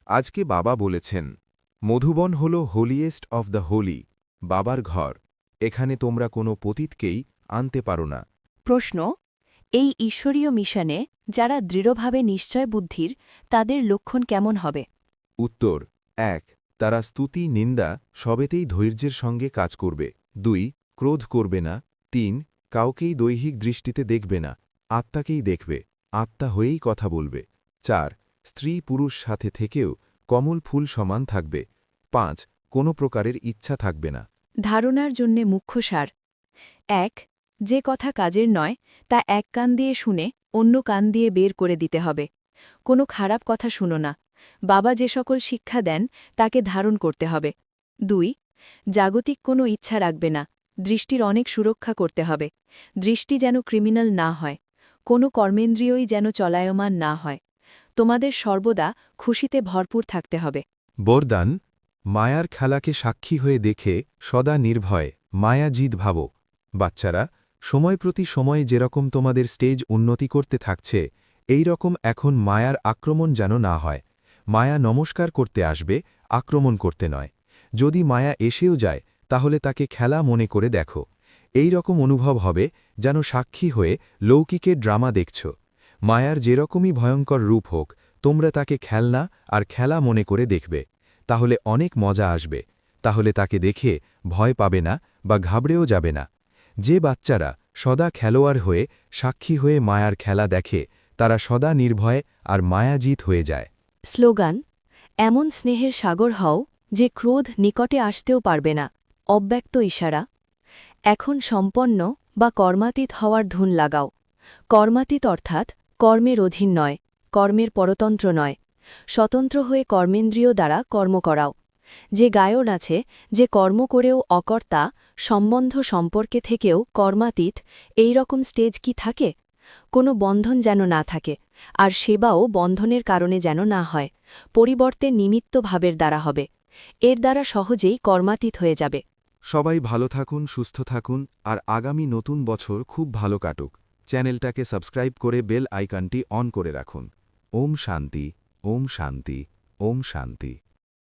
আজকে বাবা বলেছেন, মধুবন হল হোলিয়েস্ট অফ দ্য হোলি, বাবার ঘর। এখানে তোমরা কোনো পতিতকেই আনতে পারো না। প্রশ্ন, এই ঈশ্বরীয় মিশনে যারা দৃঢ়ভাবে নিশ্চয় বুদ্ধির, তাদের লক্ষণ কেমন হবে? উত্তর ১, তারা স্তুতি নিন্দা সবেতেই ধৈর্যের সঙ্গে কাজ করবে। ২, ক্রোধ করবে না। ৩, কাউকেই দৈহিক দৃষ্টিতে দেখবে না, আত্মাকেই দেখবে, আত্মা হয়েই কথা বলবে। ৪, স্ত্রী পুরুষ সাথে থেকেও কমল ফুল সমান থাকবে। ৫, কোনো প্রকারের ইচ্ছা থাকবে না। ধারণার জন্যে মুখ্য সার: ১. যে কথা কাজের নয় তা এক কান দিয়ে শুনে অন্য কান দিয়ে বের করে দিতে হবে। কোনো খারাপ কথা শুনো না। বাবা যে সকল শিক্ষা দেন তাকে ধারণ করতে হবে। ২. জাগতিক কোনো ইচ্ছা রাখবে না। দৃষ্টির অনেক সুরক্ষা করতে হবে। দৃষ্টি যেন ক্রিমিনাল না হয়। কোনো কর্মেন্দ্রিয়ই যেন চলায়মান না হয়। তোমাদের সর্বদা খুশিতে ভরপুর থাকতে হবে। বরদান, মায়ার খেলাকে সাক্ষী হয়ে দেখে সদা নির্ভয় মায়াজিৎ ভাবো। বাচ্চারা, সময় প্রতি সময় যেরকম তোমাদের স্টেজ উন্নতি করতে থাকছে, এই রকম এখন মায়ার আক্রমণ যেন না হয়। মায়া নমস্কার করতে আসবে, আক্রমণ করতে নয়। যদি মায়া এসেও যায় তাহলে তাকে খেলা মনে করে দেখো। এই রকম অনুভব হবে যেন সাক্ষী হয়ে লৌকিকের ড্রামা দেখছ। মায়ার যেরকমই ভয়ঙ্কর রূপ হোক, তোমরা তাকে খেলনা আর খেলা মনে করে দেখবে। তাহলে অনেক মজা আসবে। তাহলে তাকে দেখে ভয় পাবে না বা ঘাবড়েও যাবে না। যে বাচ্চারা সদা খেলোয়াড় হয়ে সাক্ষী হয়ে মায়ার খেলা দেখে, তারা সদা নির্ভয় আর মায়াজিৎ হয়ে যায়। স্লোগান: এমন স্নেহের সাগর হও যে ক্রোধ নিকটে আসতেও পারবে না। অব্যক্ত ইশারা: এখন সম্পন্ন বা কর্মাতীত হওয়ার ধুন লাগাও। কর্মাতীত অর্থাৎ কর্মের অধীন নয়, কর্মের পরতন্ত্র নয়। স্বতন্ত্র হয়ে কর্মেন্দ্রিয় দ্বারা কর্ম করাও। যে গায়ন আছে, যে কর্ম করেও অকর্তা, সম্বন্ধ সম্পর্কে থেকেও কর্মাতীত, এই রকম স্টেজ কি থাকে? কোনো বন্ধন যেন না থাকে, আর সেবাও বন্ধনের কারণে যেন না হয়। পরিবর্তে নিমিত্ত ভাবের দ্বারা হবে। এর দ্বারা সহজেই কর্মাতীত হয়ে যাবে। সবাই ভালো থাকুন, সুস্থ থাকুন, আর আগামী নতুন বছর খুব ভালো কাটুক। চ্যানেলটাকে সাবস্ক্রাইব করে বেল আইকনটি অন করে রাখুন। ওম শান্তি, ওম শান্তি, ওম শান্তি।